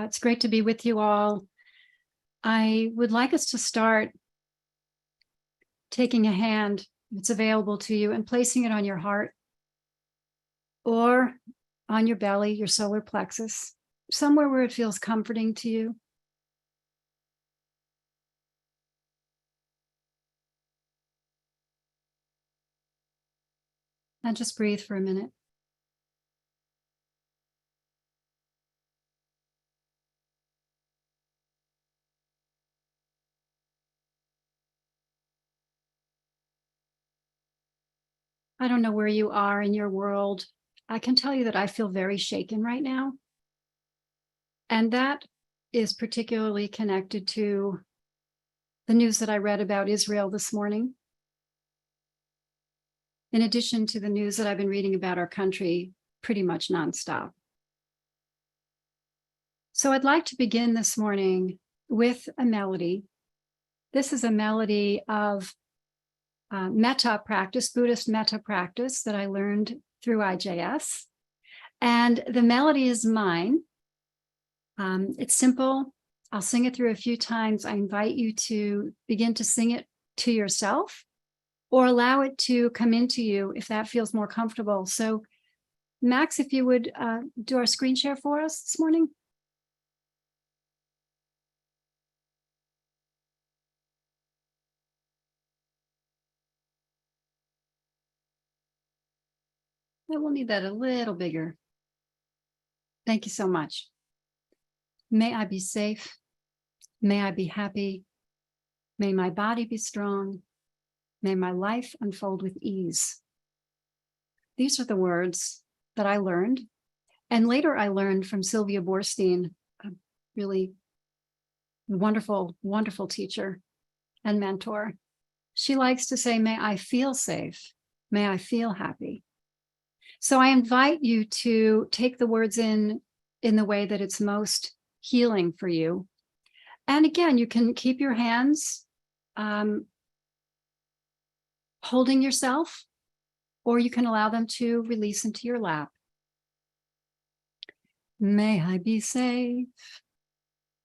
It's great to be with you all. I would like us to start taking a hand, if it's available to you, and placing it on your heart or on your belly, your solar plexus, somewhere where it feels comforting to you. And just breathe for a minute. I don't know where you are in your world. I can tell you that I feel very shaken right now. And that is particularly connected to the news that I read about Israel this morning. In addition to the news that I've been reading about our country pretty much nonstop. So I'd like to begin this morning with a melody. This is a melody of metta practice, Buddhist metta practice that I learned through IJS. And the melody is mine. It's simple. I'll sing it through a few times. I invite you to begin to sing it to yourself or allow it to come into you if that feels more comfortable. So Max, if you would do our screen share for us this morning. We'll need that a little bigger. Thank you so much. May I be safe. May I be happy. May my body be strong. May my life unfold with ease. These are the words that I learned. And later I learned from Sylvia Boorstein, a really wonderful, wonderful teacher and mentor. She likes to say, may I feel safe. May I feel happy. So I invite you to take the words in the way that it's most healing for you. And again, you can keep your hands holding yourself, or you can allow them to release into your lap. May I be safe.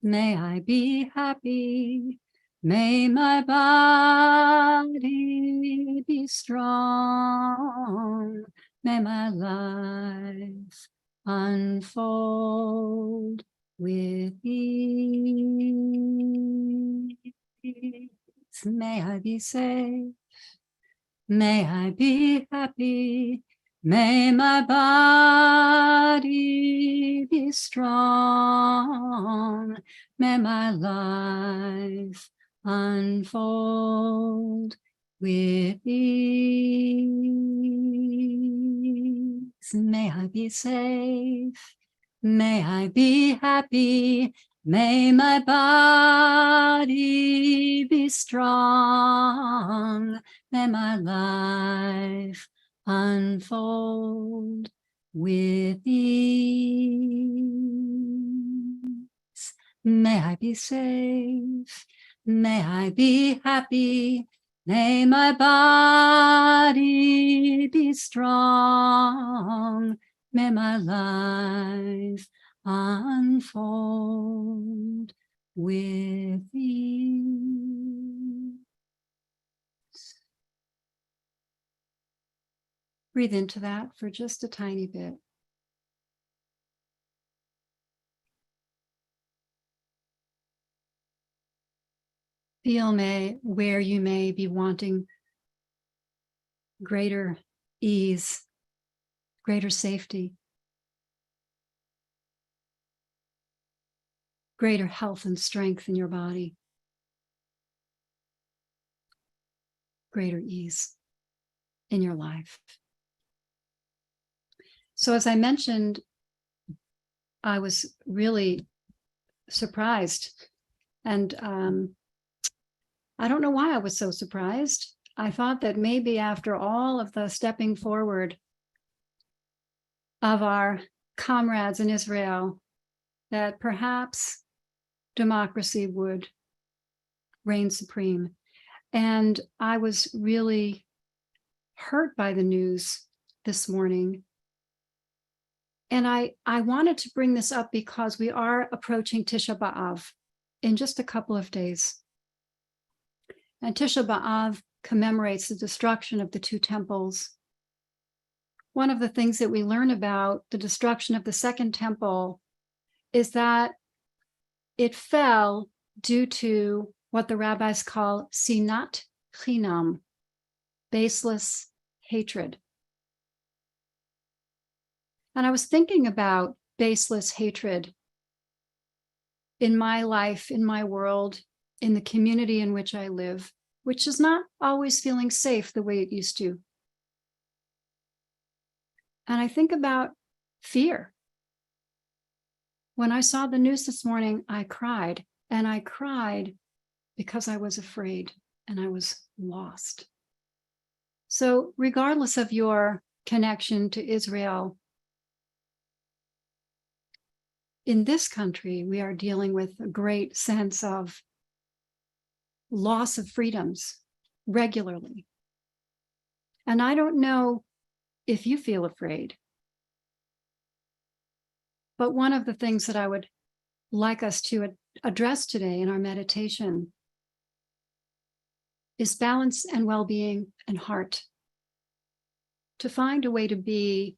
May I be happy. May my body be strong. May my life unfold with ease. May I be safe. May I be happy. May my body be strong. May my life unfold with ease. May I be safe. May I be happy. May my body be strong. May my life unfold with ease. May I be safe. May I be happy. May my body be strong. May my life unfold with ease. Breathe into that for just a tiny bit. Feel where you may be wanting greater ease, greater safety, greater health and strength in your body, greater ease in your life. So as I mentioned, I was really surprised, and I don't know why I was so surprised. I thought that maybe after all of the stepping forward of our comrades in Israel, that perhaps democracy would reign supreme. And I was really hurt by the news this morning And I wanted to bring this up because we are approaching Tisha B'Av in just a couple of days. And Tisha B'Av commemorates the destruction of the two temples. One of the things that we learn about the destruction of the second temple is that it fell due to what the rabbis call sinat chinam, baseless hatred. And I was thinking about baseless hatred in my life, in my world, in the community in which I live, which is not always feeling safe the way it used to. And I think about fear. When I saw the news this morning, I cried, and I cried because I was afraid and I was lost. So regardless of your connection to Israel, in this country, we are dealing with a great sense of loss of freedoms regularly. And I don't know if you feel afraid, but one of the things that I would like us to address today in our meditation is balance and well-being and heart. To find a way to be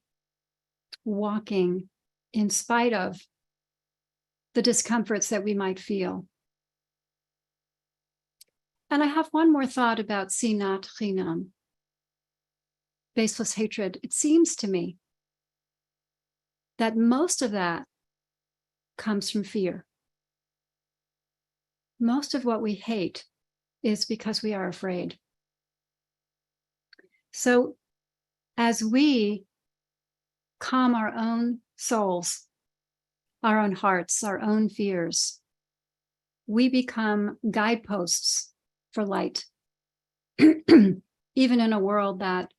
walking in spite of the discomforts that we might feel. And I have one more thought about sinat chinam, baseless hatred. It seems to me that most of that comes from fear. Most of what we hate is because we are afraid. So as we calm our own souls, our own hearts, our own fears, we become guideposts for light, even in a world that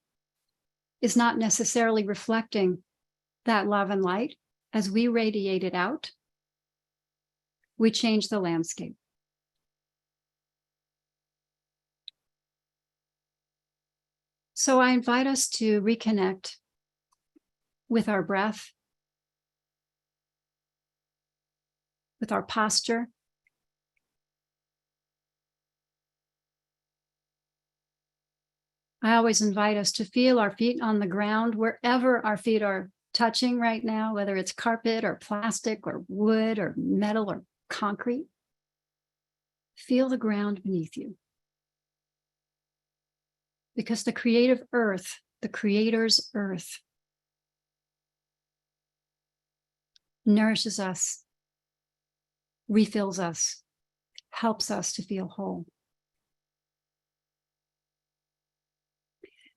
is not necessarily reflecting that love and light. As we radiate it out, we change the landscape. So I invite us to reconnect with our breath, with our posture. I always invite us to feel our feet on the ground, wherever our feet are touching right now, whether it's carpet or plastic or wood or metal or concrete. Feel the ground beneath you. Because the creative earth, the Creator's earth, nourishes us, refills us, helps us to feel whole.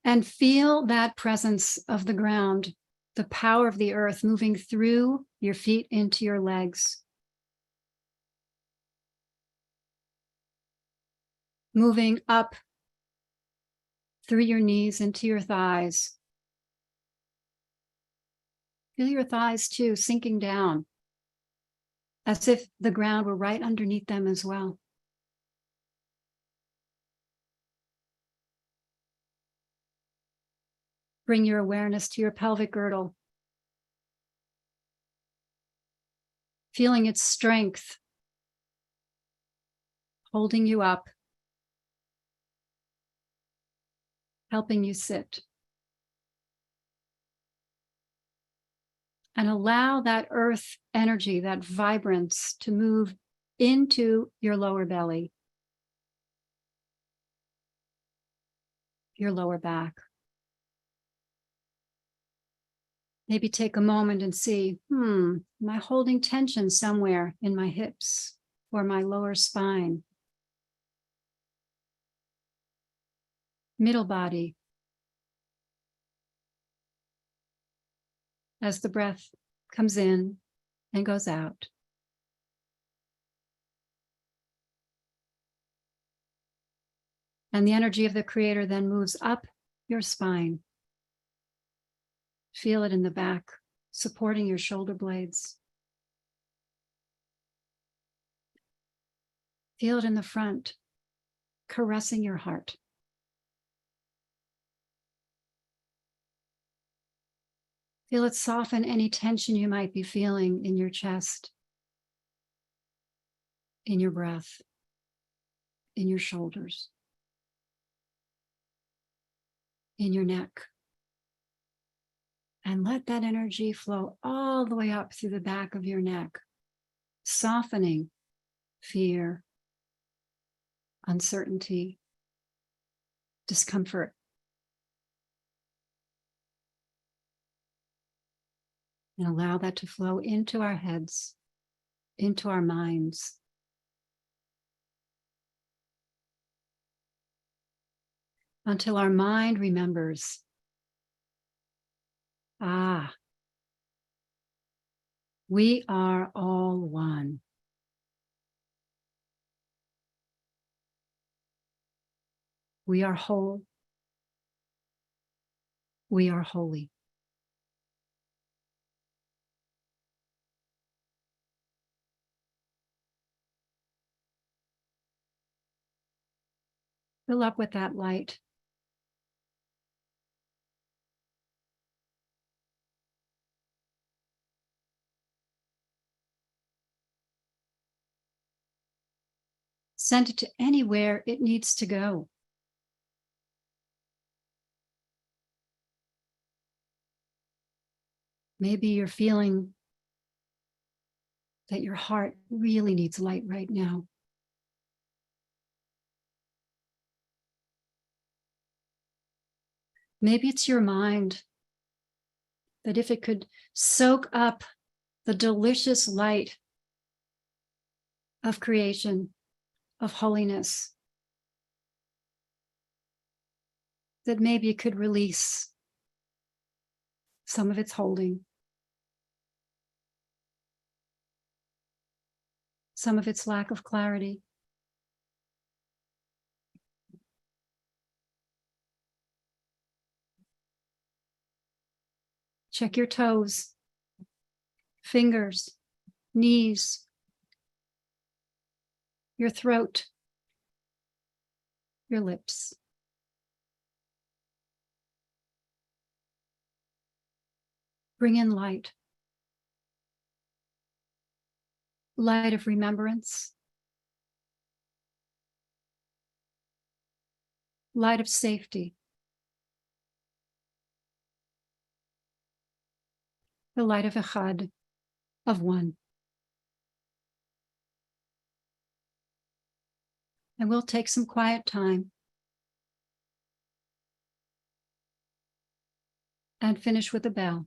And feel that presence of the ground, the power of the earth moving through your feet into your legs, moving up through your knees into your thighs. Feel your thighs too, sinking down, as if the ground were right underneath them as well. Bring your awareness to your pelvic girdle, feeling its strength, holding you up, helping you sit. And allow that earth energy, that vibrance, to move into your lower belly, your lower back. Maybe take a moment and see, am I holding tension somewhere in my hips or my lower spine? Middle body. As the breath comes in and goes out. And the energy of the Creator then moves up your spine. Feel it in the back, supporting your shoulder blades. Feel it in the front, caressing your heart. Feel it soften any tension you might be feeling in your chest, in your breath, in your shoulders, in your neck. And let that energy flow all the way up through the back of your neck, softening fear, uncertainty, discomfort. And allow that to flow into our heads, into our minds. Until our mind remembers, we are all one. We are whole. We are holy. Fill up with that light. Send it to anywhere it needs to go. Maybe you're feeling that your heart really needs light right now. Maybe it's your mind that if it could soak up the delicious light of creation, of holiness, that maybe it could release some of its holding, some of its lack of clarity. Check your toes, fingers, knees, your throat, your lips. Bring in light. Light of remembrance. Light of safety. The light of Echad, of one. And we'll take some quiet time and finish with a bell.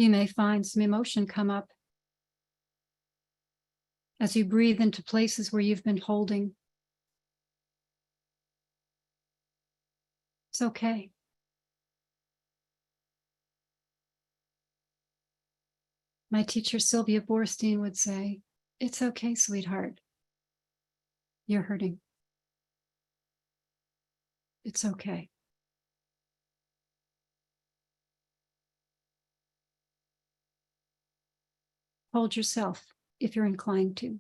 You may find some emotion come up as you breathe into places where you've been holding. It's okay. My teacher, Sylvia Borstein, would say, it's okay, sweetheart. You're hurting. It's okay. Hold yourself if you're inclined to.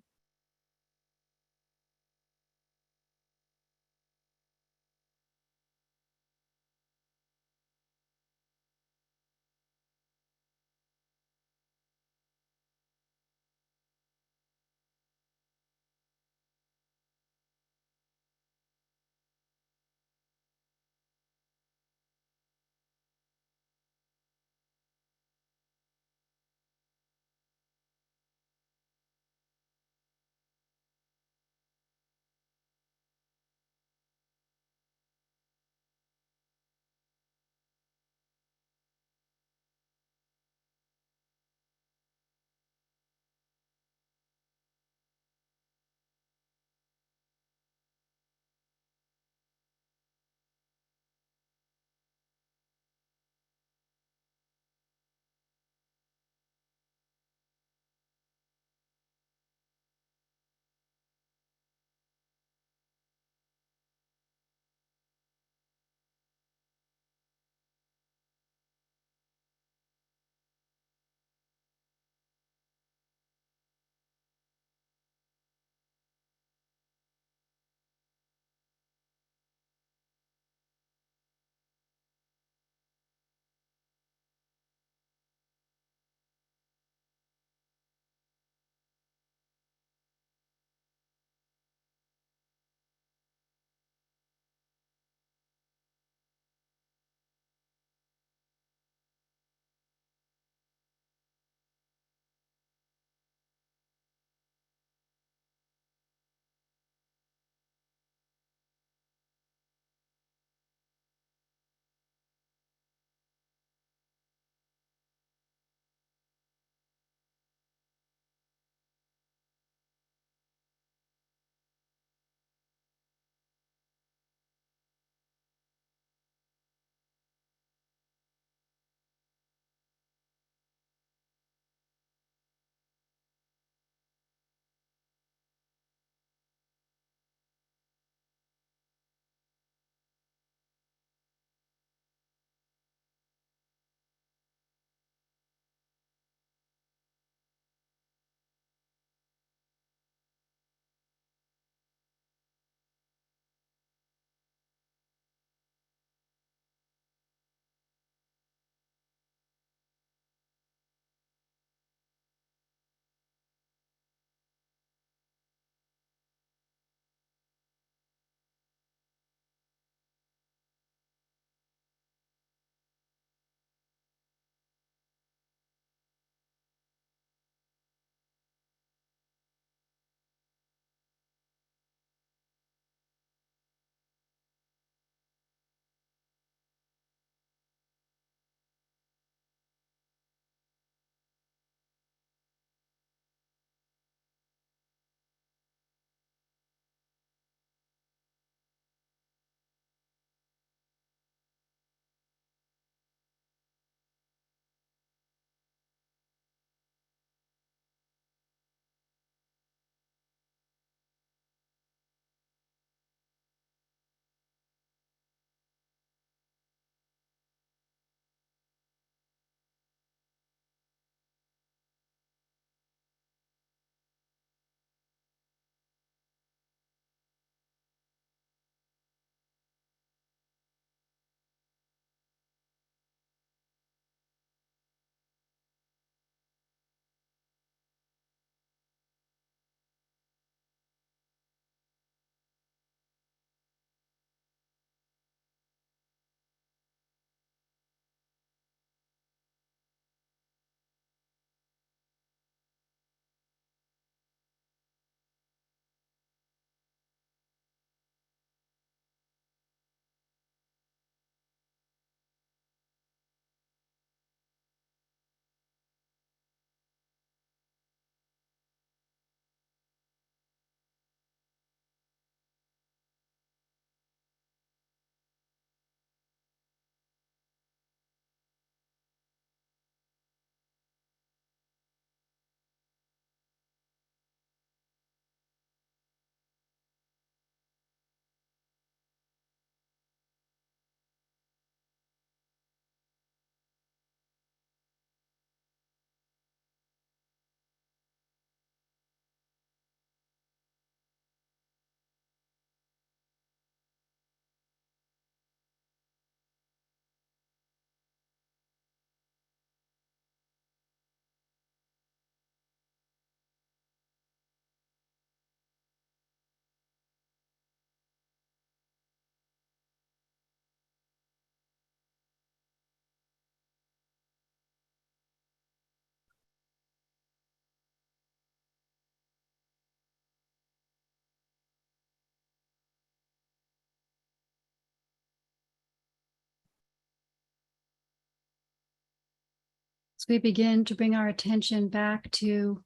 As we begin to bring our attention back to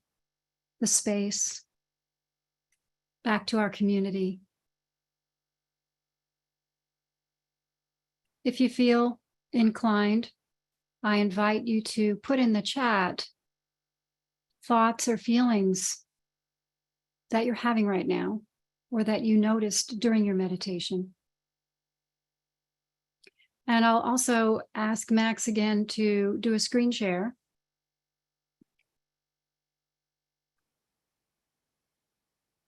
the space, back to our community. If you feel inclined, I invite you to put in the chat thoughts or feelings that you're having right now, or that you noticed during your meditation. And I'll also ask Max again to do a screen share.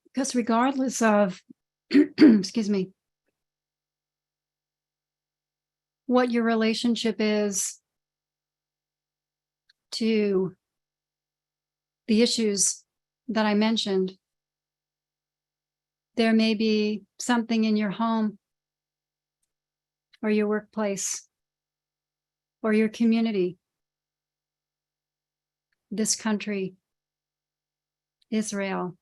Because regardless of, excuse me, what your relationship is to the issues that I mentioned, there may be something in your home or your workplace or your community, this country, Israel,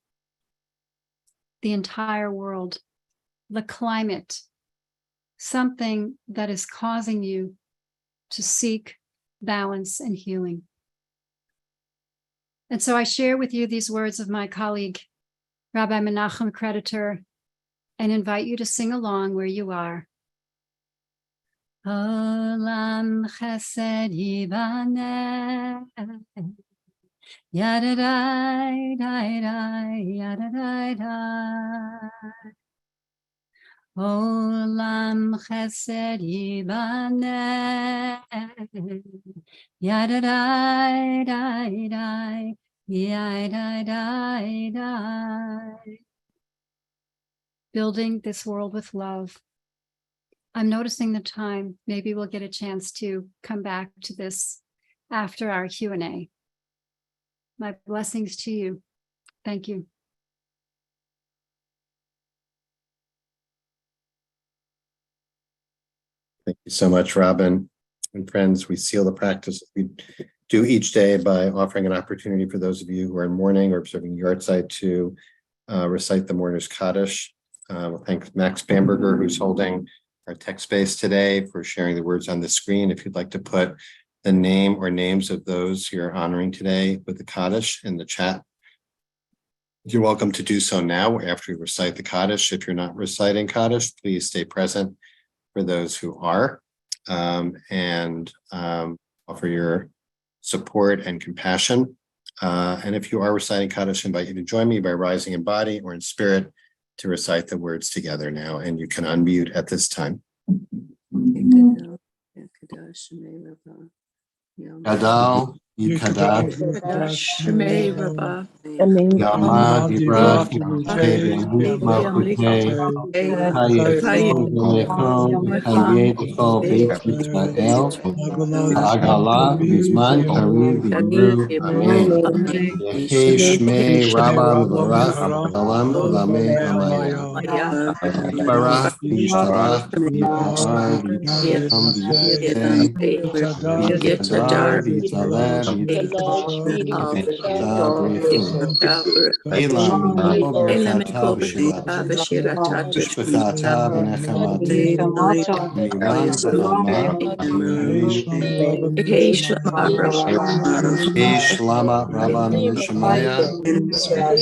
the entire world, the climate, something that is causing you to seek balance and healing. And so I share with you these words of my colleague, Rabbi Menachem Creditor, and invite you to sing along where you are. Olam chesed yibaneh, yadadai, dai, dai, yadadai, dai. Olam chesed yibaneh, yadadai, dai, dai, yadadai, dai. Building this world with love. I'm noticing the time. Maybe we'll get a chance to come back to this after our Q&A. My blessings to you. Thank you. Thank you so much, Robin. And friends, we seal the practice we do each day by offering an opportunity for those of you who are in mourning or observing yahrzeit to recite the Mourner's Kaddish. We'll thank Max Bamberger, who's holding our text space today, for sharing the words on the screen. If you'd like to put the name or names of those you're honoring today with the Kaddish in the chat, you're welcome to do so now after we recite the Kaddish. If you're not reciting Kaddish, please stay present for those who are, and offer your support and compassion. And if you are reciting Kaddish, I invite you to join me by rising in body or in spirit to recite the words together now, and you can unmute at this time. Gadal, Yikadash, Shemei Rabbi, Yama, Dibra, Yamashke, Malchute, Hayekol, V'nechon, Hayed, Kol, Beit Yisrael, Ha'agala, Bizman, Karim, V'yimru, Amen. Yehi Shmei Rabba L'Barach, Olam Ulamei Amaya. Yibarach, V'yishtarach, V'yitahar, V'yitakam, V'yiteh, V'yitadar, V'yitaleh, V'yitadar, Elam, Berachata, V'shirata, V'shbechata, V'nechamata, Milam, Ba'alma, Eish Lama, Rabba, Neshemaya,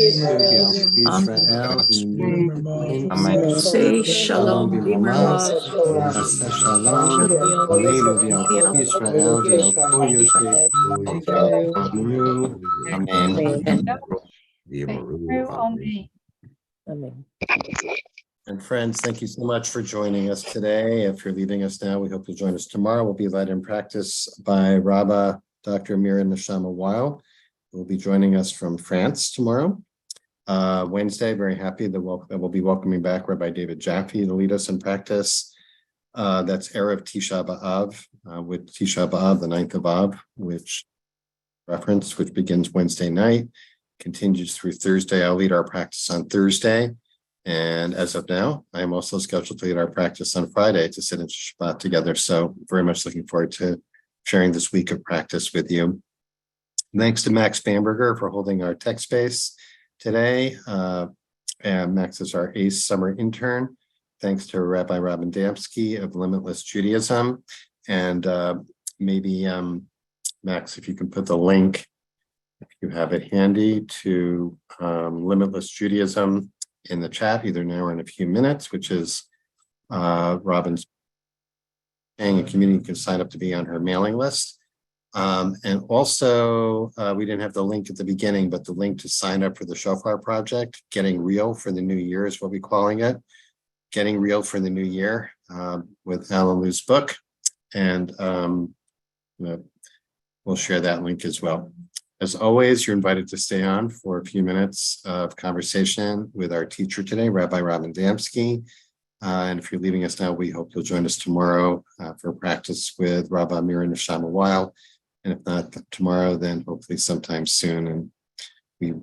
Israel, say Shalom Bimrama, Aseh Shalom, Aleinu v'yal Israel, v'yal kol Yoshe, Amru, Amen. Amen. And friends, thank you so much for joining us today. If you're leaving us now, we hope you'll join us tomorrow. We'll be led in practice by Rabbi Dr. Mira Neshama Weil, who will be joining us from France tomorrow. Wednesday, very happy that we'll be welcoming back Rabbi David Jaffe to lead us in practice. That's Erev Tisha B'Av, with Tisha B'Av, the 9th of Av, which begins Wednesday night, continues through Thursday. I'll lead our practice on Thursday. And as of now, I am also scheduled to lead our practice on Friday to sit in Shabbat together. So very much looking forward to sharing this week of practice with you. Thanks to Max Bamberger for holding our tech space today. And Max is our ACE summer intern. Thanks to Rabbi Damsky of Limitless Judaism. And maybe Max, if you can put the link, if you have it handy, to Limitless Judaism in the chat, either now or in a few minutes, which is Robin's paying a community. You can sign up to be on her mailing list. And also, we didn't have the link at the beginning, but the link to sign up for the Shofar Project, Getting Real for the New Year is what we're calling it. Getting Real for the New Year, with Alan Liu's book. And we'll share that link as well. As always, you're invited to stay on for a few minutes of conversation with our teacher today, Rabbi Robin Damsky. And if you're leaving us now, we hope you'll join us tomorrow for practice with Rabbi Mira Neshama Weil. And if not tomorrow, then hopefully sometime soon. And we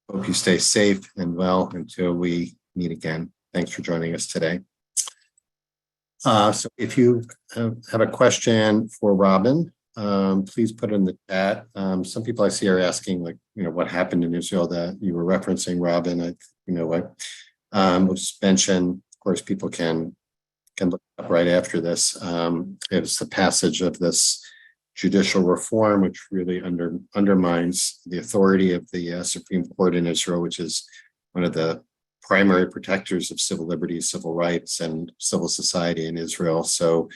hope you stay safe and well until we meet again. Thanks for joining us today. So if you have a question for Robin, please put it in the chat. Some people I see are asking, like, what happened in Israel that you were referencing, Robin. We'll just mention, of course, people can look up right after this. It's the passage of this judicial reform, which really undermines the authority of the Supreme Court in Israel, which is one of the primary protectors of civil liberties, civil rights, and civil society in Israel. So,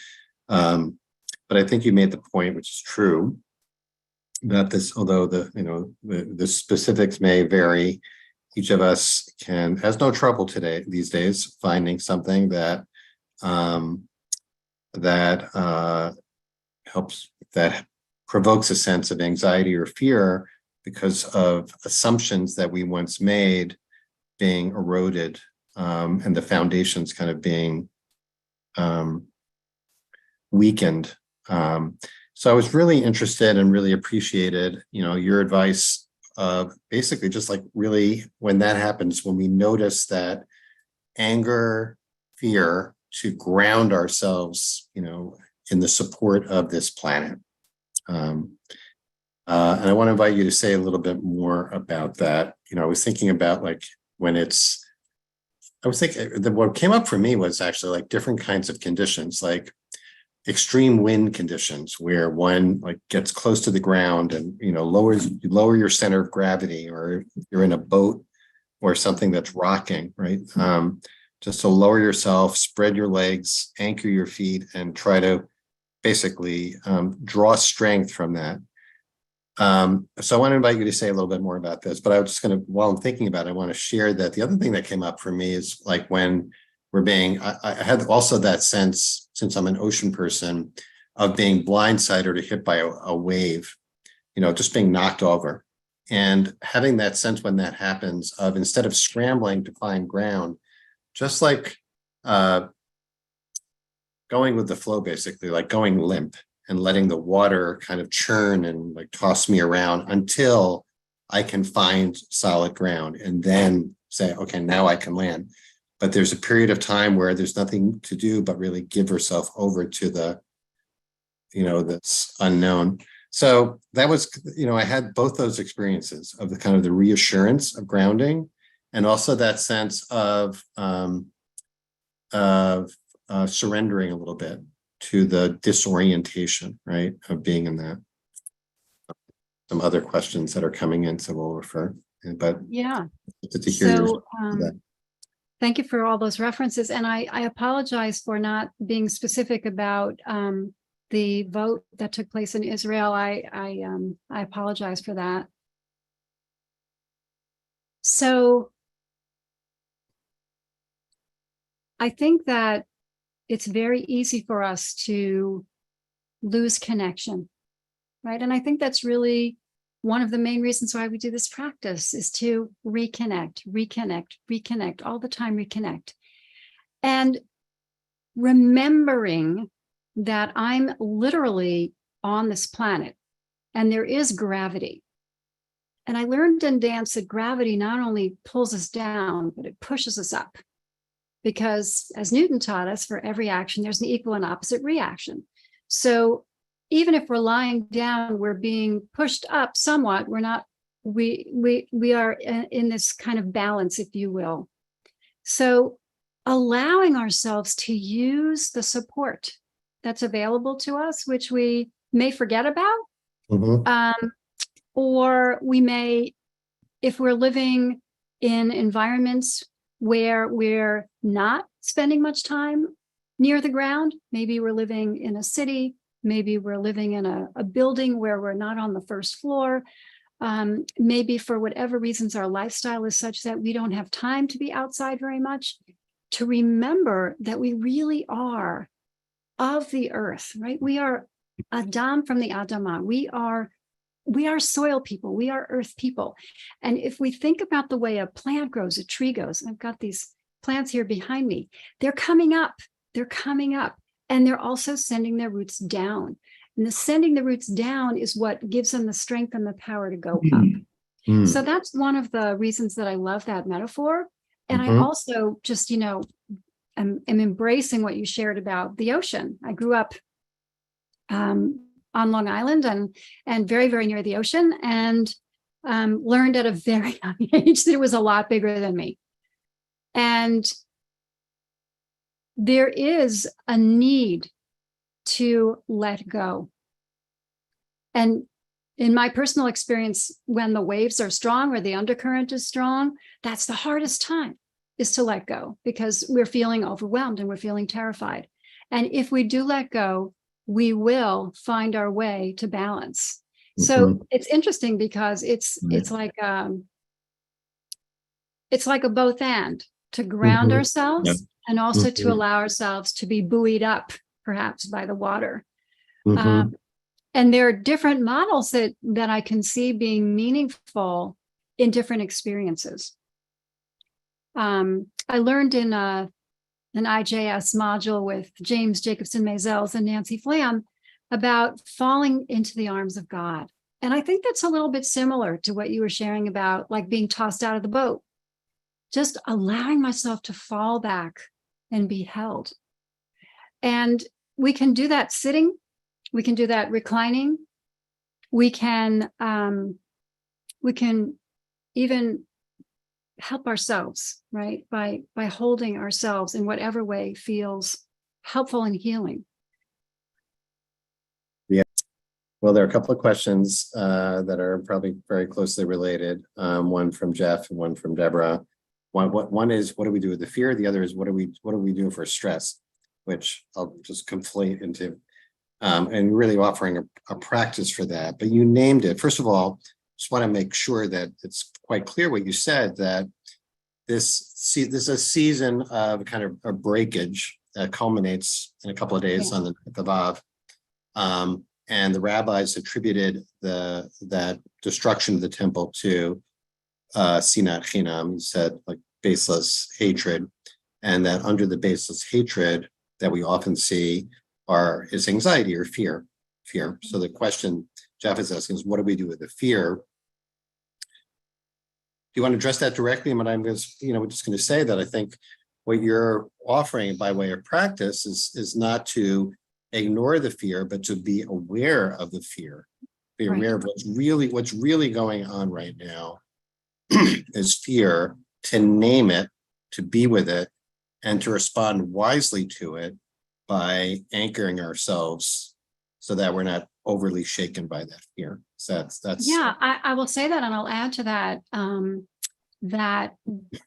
but I think you made the point, which is true, that this, although the specifics may vary, each of us has no trouble these days finding something that helps, that provokes a sense of anxiety or fear because of assumptions that we once made being eroded, and the foundations kind of being weakened. So I was really interested and really appreciated, your advice of basically just like really when that happens, when we notice that anger, fear, to ground ourselves, in the support of this planet. And I want to invite you to say a little bit more about that. I was thinking about like when what came up for me was actually like different kinds of conditions, like extreme wind conditions where one like gets close to the ground and lower your center of gravity, or you're in a boat or something that's rocking, right? Just to lower yourself, spread your legs, anchor your feet, and try to basically draw strength from that. So I want to invite you to say a little bit more about this, but I was just going to, while I'm thinking about it, I want to share that the other thing that came up for me is like when I had also that sense, since I'm an ocean person, of being blindsided or hit by a wave, just being knocked over, and having that sense when that happens of, instead of scrambling to find ground, just like going with the flow, basically like going limp and letting the water kind of churn and like toss me around until I can find solid ground and then say, okay, now I can land. But there's a period of time where there's nothing to do but really give yourself over to the, this unknown. So that was, I had both those experiences of the kind of the reassurance of grounding, and also that sense of surrendering a little bit to the disorientation, right, of being in that. Some other questions that are coming in, so we'll refer. But yeah, to hear so that. Thank you for all those references, and I apologize for not being specific about the vote that took place in Israel. I apologize for that. So I think that it's very easy for us to lose connection, right? And I think that's really one of the main reasons why we do this practice, is to reconnect all the time, reconnect. And remembering that I'm literally on this planet and there is gravity. And I learned in dance that gravity not only pulls us down, but it pushes us up. Because as Newton taught us, for every action, there's an equal and opposite reaction. So even if we're lying down, we're being pushed up somewhat. We're not, we are in this kind of balance, if you will. So allowing ourselves to use the support that's available to us, which we may forget about. Mhm. Or we may, if we're living in environments where we're not spending much time near the ground, maybe we're living in a city, maybe we're living in a building where we're not on the first floor. Maybe for whatever reasons, our lifestyle is such that we don't have time to be outside very much, to remember that we really are of the earth, right? We are Adam from the Adamah. We are soil people. We are earth people. And if we think about the way a plant grows, a tree grows, and I've got these plants here behind me, they're coming up, and they're also sending their roots down. And the sending the roots down is what gives them the strength and the power to go up. Mm. So that's one of the reasons that I love that metaphor. And I also just, am embracing what you shared about the ocean. I grew up on Long Island and very, very near the ocean, and learned at a very young age that it was a lot bigger than me. And there is a need to let go. And in my personal experience, when the waves are strong or the undercurrent is strong, that's the hardest time, is to let go, because we're feeling overwhelmed and we're feeling terrified. And if we do let go, we will find our way to balance. So it's interesting because it's like a both and, to ground ourselves and also to allow ourselves to be buoyed up, perhaps, by the water. And there are different models that I can see being meaningful in different experiences. I learned in an IJS module with James Jacobson Maisels and Nancy Flam about falling into the arms of God. And I think that's a little bit similar to what you were sharing about, like being tossed out of the boat, just allowing myself to fall back and be held. And we can do that sitting. We can do that reclining. We can even help ourselves, right? By holding ourselves in whatever way feels helpful and healing. Yeah. Well, there are a couple of questions that are probably very closely related. One from Jeff and one from Deborah. One is, what do we do with the fear? The other is, what do we do for stress? Which I'll just conflate into, and really offering a practice for that. But you named it. First of all, just want to make sure that it's quite clear what you said, that this is a season of kind of a breakage that culminates in a couple of days on the 9th of Av. And the rabbis attributed that destruction of the temple to sinat chinam. He said, like, baseless hatred, and that under the baseless hatred that we often see is anxiety or fear. So the question Jeff is asking is, what do we do with the fear? Do you want to address that directly? And I'm just going to say that I think what you're offering by way of practice is not to ignore the fear, but to be aware of the fear, be aware of what's really going on right now is fear, to name it, to be with it, and to respond wisely to it by anchoring ourselves so that we're not overly shaken by that fear. So that's yeah, I will say that, and I'll add to that, that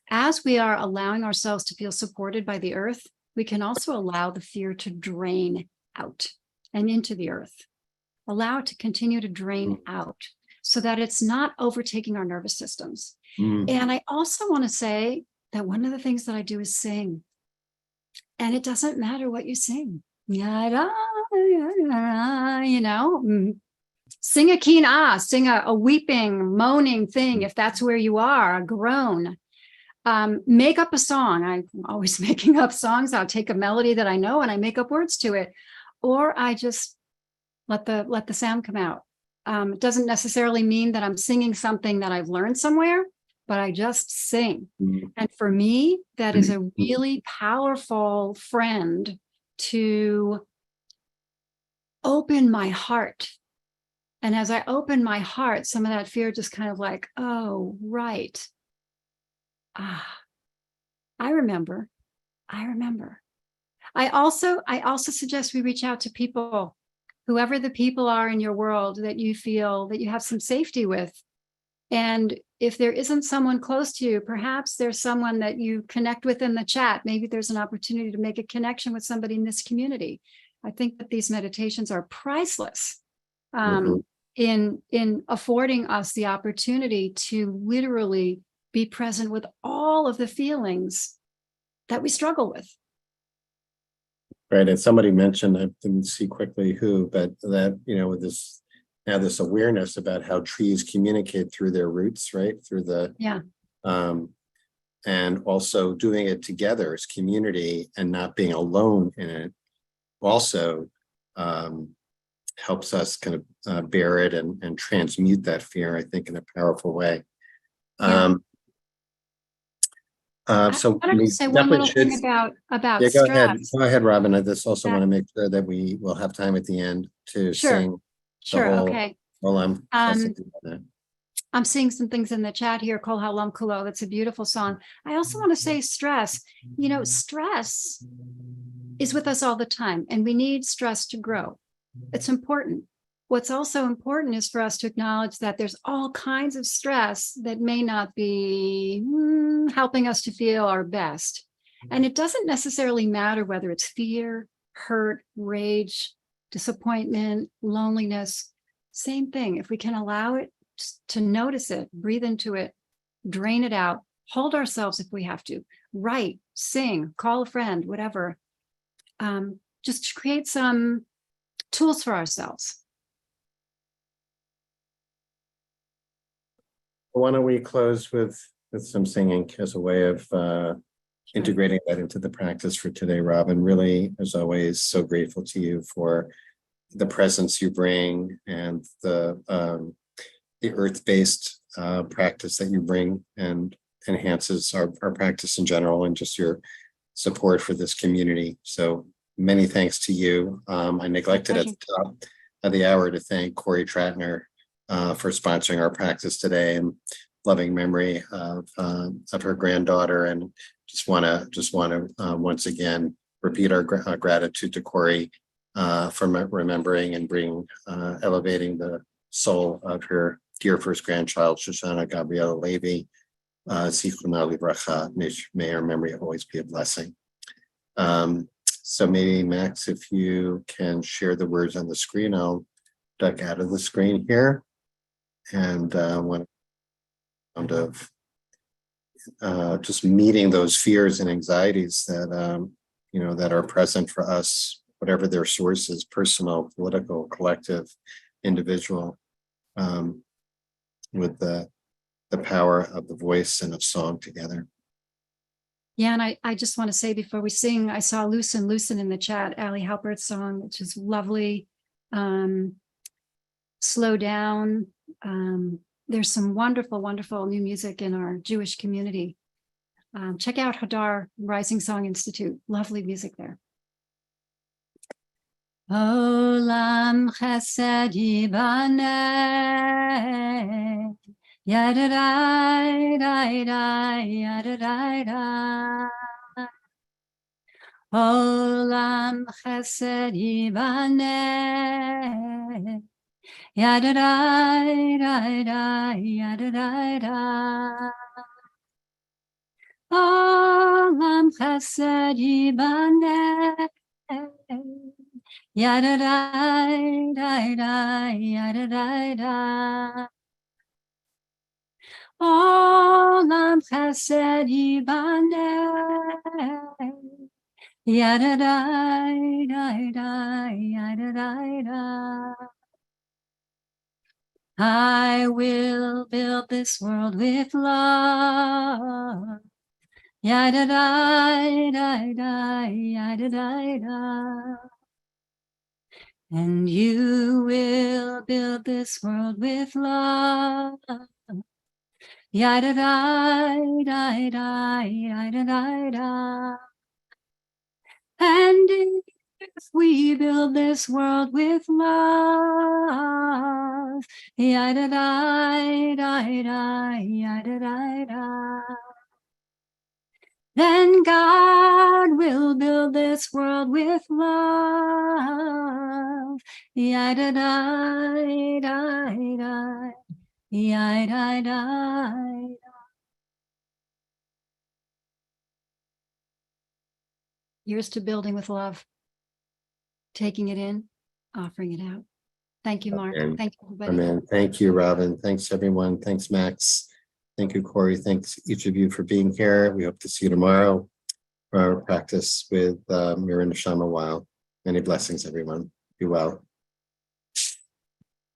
as we are allowing ourselves to feel supported by the earth, we can also allow the fear to drain out and into the earth. Allow it to continue to drain out so that it's not overtaking our nervous systems. And I also want to say that one of the things that I do is sing. And it doesn't matter what you sing. Sing a keen sing a weeping, moaning thing, if that's where you are, a groan. Make up a song. I'm always making up songs. I'll take a melody that I know and I make up words to it, or I just let the sound come out. It doesn't necessarily mean that I'm singing something that I've learned somewhere, but I just sing. And for me, that is a really powerful friend to open my heart. And as I open my heart, some of that fear just kind of like, oh, right. I remember. I also suggest we reach out to people whoever the people are in your world that you feel that you have some safety with. And if there isn't someone close to you, perhaps there's someone that you connect with in the chat. Maybe there's an opportunity to make a connection with somebody in this community. I think that these meditations are priceless in affording us the opportunity to literally be present with all of the feelings that we struggle with. Right. And somebody mentioned, I didn't see quickly who, but that, with this awareness about how trees communicate through their roots, right? Through the, and also doing it together as community and not being alone in it also helps us kind of bear it and transmute that fear, I think, in a powerful way. So I want to say one little thing about yeah, go stress. Go ahead, Robin. I just also want to make sure that we will have time at the end to sing. Sure. Okay. Well, I'm seeing some things in the chat here. Kol Halam Kulo. That's a beautiful song. I also want to say stress. Stress is with us all the time, and we need stress to grow. It's important. What's also important is for us to acknowledge that there's all kinds of stress that may not be helping us to feel our best. And it doesn't necessarily matter whether it's fear, hurt, rage, disappointment, loneliness. Same thing. If we can allow it to notice it, breathe into it, drain it out, hold ourselves if we have to, write, sing, call a friend, whatever. Just create some tools for ourselves. Why don't we close with some singing as a way of integrating that into the practice for today, Robin. Really, as always, so grateful to you for the presence you bring and the earth-based practice that you bring and enhances our practice in general and just your support for this community. So many thanks to you. I neglected at the top of the hour to thank Corey Tratner for sponsoring our practice today, and loving memory of her granddaughter. And just want to once again repeat our gratitude to Corey for remembering and elevating the soul of her dear first grandchild, Shoshana Gabriela Levy. Zichronah livracha. May her memory always be a blessing. So maybe Max, if you can share the words on the screen, I'll duck out of the screen here. And one of just meeting those fears and anxieties that that are present for us, whatever their source is, personal, political, collective, individual, with the power of the voice and of song together. Yeah, and I just want to say before we sing, I saw Loosen in the chat, Ali Halpert's song, which is lovely. Slow Down. There's some wonderful, wonderful new music in our Jewish community. Check out Hadar Rising Song Institute. Lovely music there. Olam chesed yibaneh, yadadai, yadadai. Olam chesed yibaneh, yadadai, yadadai. Olam chesed yibaneh, yadadai, yadadai. Olam chesed yibaneh, yadadai, yadadai. I will build this world with love. Yadadai, yadadai. And you will build this world with love. Yadadai, yadadai. And if we build this world with love, yadadai, yadadai. Then God will build this world with love. Yai-da-da-da-da. Yai-da-da. Here's to building with love, taking it in, offering it out. Thank you, Mark. Amen. Thank you, everybody. Amen. Thank you, Robin. Thanks, everyone. Thanks, Max. Thank you, Corey. Thanks, each of you, for being here. We hope to see you tomorrow for our practice with Mir and Neshama Wow. Many blessings, everyone. Be well.